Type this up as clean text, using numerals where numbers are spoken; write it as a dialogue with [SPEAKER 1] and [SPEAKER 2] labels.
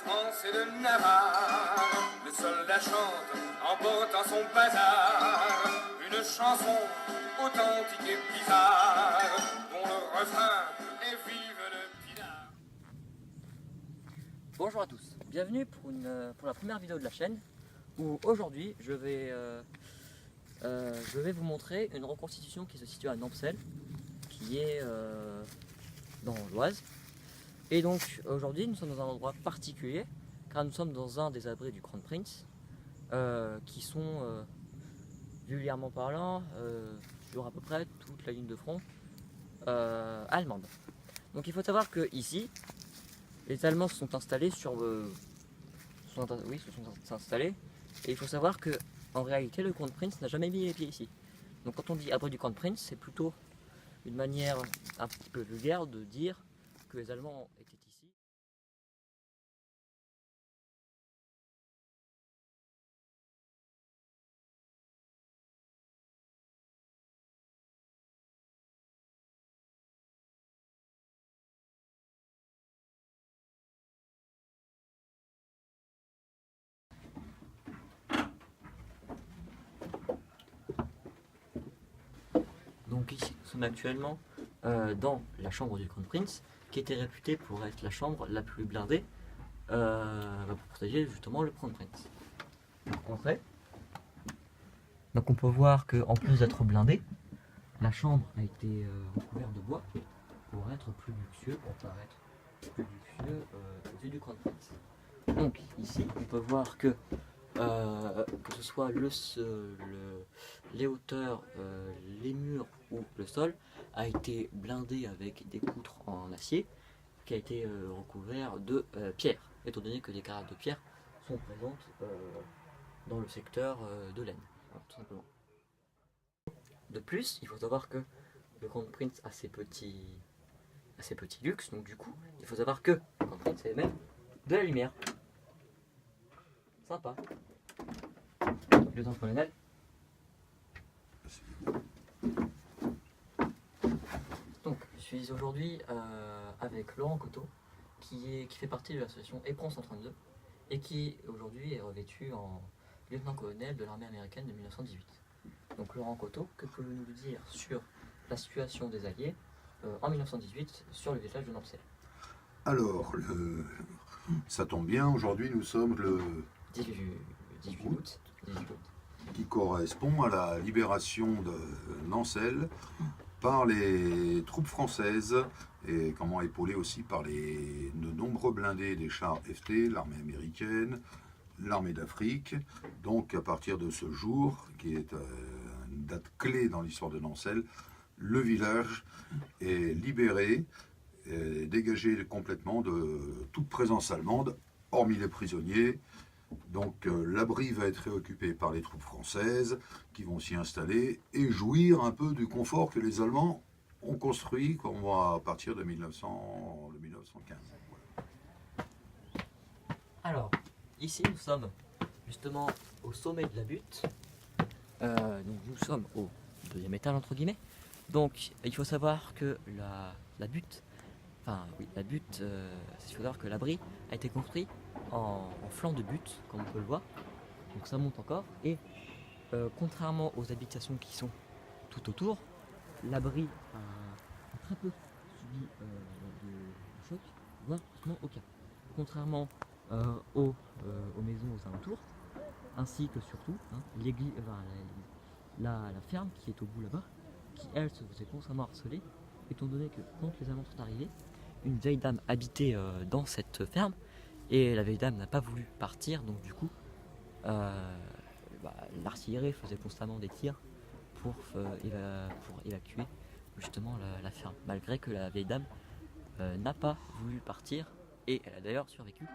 [SPEAKER 1] France et de Navarre, le soldat chante en portant son bazar, une chanson authentique et bizarre, dont le refrain est vive le pinard.
[SPEAKER 2] Bonjour à tous, bienvenue pour la première vidéo de la chaîne où aujourd'hui je vais vous montrer une reconstitution qui se situe à Nampcel, qui est dans l'Oise. Et donc aujourd'hui nous sommes dans un endroit particulier car nous sommes dans un des abris du Crown Prince qui sont vulgairement parlant sur à peu près toute la ligne de front allemande. Donc il faut savoir que ici les Allemands se sont installés sur se sont installés, et il faut savoir que en réalité le Crown Prince n'a jamais mis les pieds ici. Donc quand on dit abri du Crown Prince, c'est plutôt une manière un petit peu vulgaire de dire que les Allemands étaient ici. Donc ici nous sommes actuellement dans la chambre du Crown Prince, qui était réputée pour être la chambre la plus blindée pour protéger justement le Crown Prince. Donc on peut voir qu'en plus d'être blindée, la chambre a été recouverte de bois pour être plus luxueux, pour paraître plus luxueux aux yeux du Crown Prince. Donc ici on peut voir que ce soit les hauteurs, les murs ou le sol a été blindé avec des poutres en acier qui a été recouvert de pierre, étant donné que des carats de pierre sont présentes dans le secteur de l'Aisne, tout simplement. De plus, il faut savoir que le Crown Prince a ses petits luxes, donc du coup, il faut savoir que le Crown Prince émet de la lumière. Sympa. Lieutenant-colonel. Donc, je suis aujourd'hui avec Laurent Coteau, qui fait partie de l'association EPRON 132 et qui aujourd'hui est revêtu en lieutenant-colonel de l'armée américaine de 1918. Donc, Laurent Coteau, que pouvez-vous nous dire sur la situation des Alliés en 1918 sur le village de Nampcel?
[SPEAKER 3] Alors, ça tombe bien, aujourd'hui nous sommes le
[SPEAKER 2] 18 août.
[SPEAKER 3] qui correspond à la libération de Nampcel par les troupes françaises et comment épaulé aussi par de nombreux blindés des chars FT, l'armée américaine, l'armée d'Afrique. Donc à partir de ce jour, qui est une date clé dans l'histoire de Nampcel, le village est libéré, dégagé complètement de toute présence allemande, hormis les prisonniers. Donc l'abri va être réoccupé par les troupes françaises qui vont s'y installer et jouir un peu du confort que les Allemands ont construit à partir de 1915. Voilà.
[SPEAKER 2] Alors, ici nous sommes justement au sommet de la butte. Donc nous sommes au deuxième étage entre guillemets. Donc il faut savoir que la butte, il faut savoir que l'abri a été construit en flanc de butte, comme on peut le voir. Donc ça monte encore. Et contrairement aux habitations qui sont tout autour, l'abri a très peu subi de choc, voire pratiquement aucun. Contrairement aux maisons aux alentours, ainsi que surtout la ferme qui est au bout là-bas, qui elle se faisait constamment harceler, étant donné que quand les Allemands sont arrivés, une vieille dame habitait dans cette ferme et la vieille dame n'a pas voulu partir, donc du coup l'artillerie faisait constamment des tirs pour évacuer justement la ferme, malgré que la vieille dame n'a pas voulu partir et elle a d'ailleurs survécu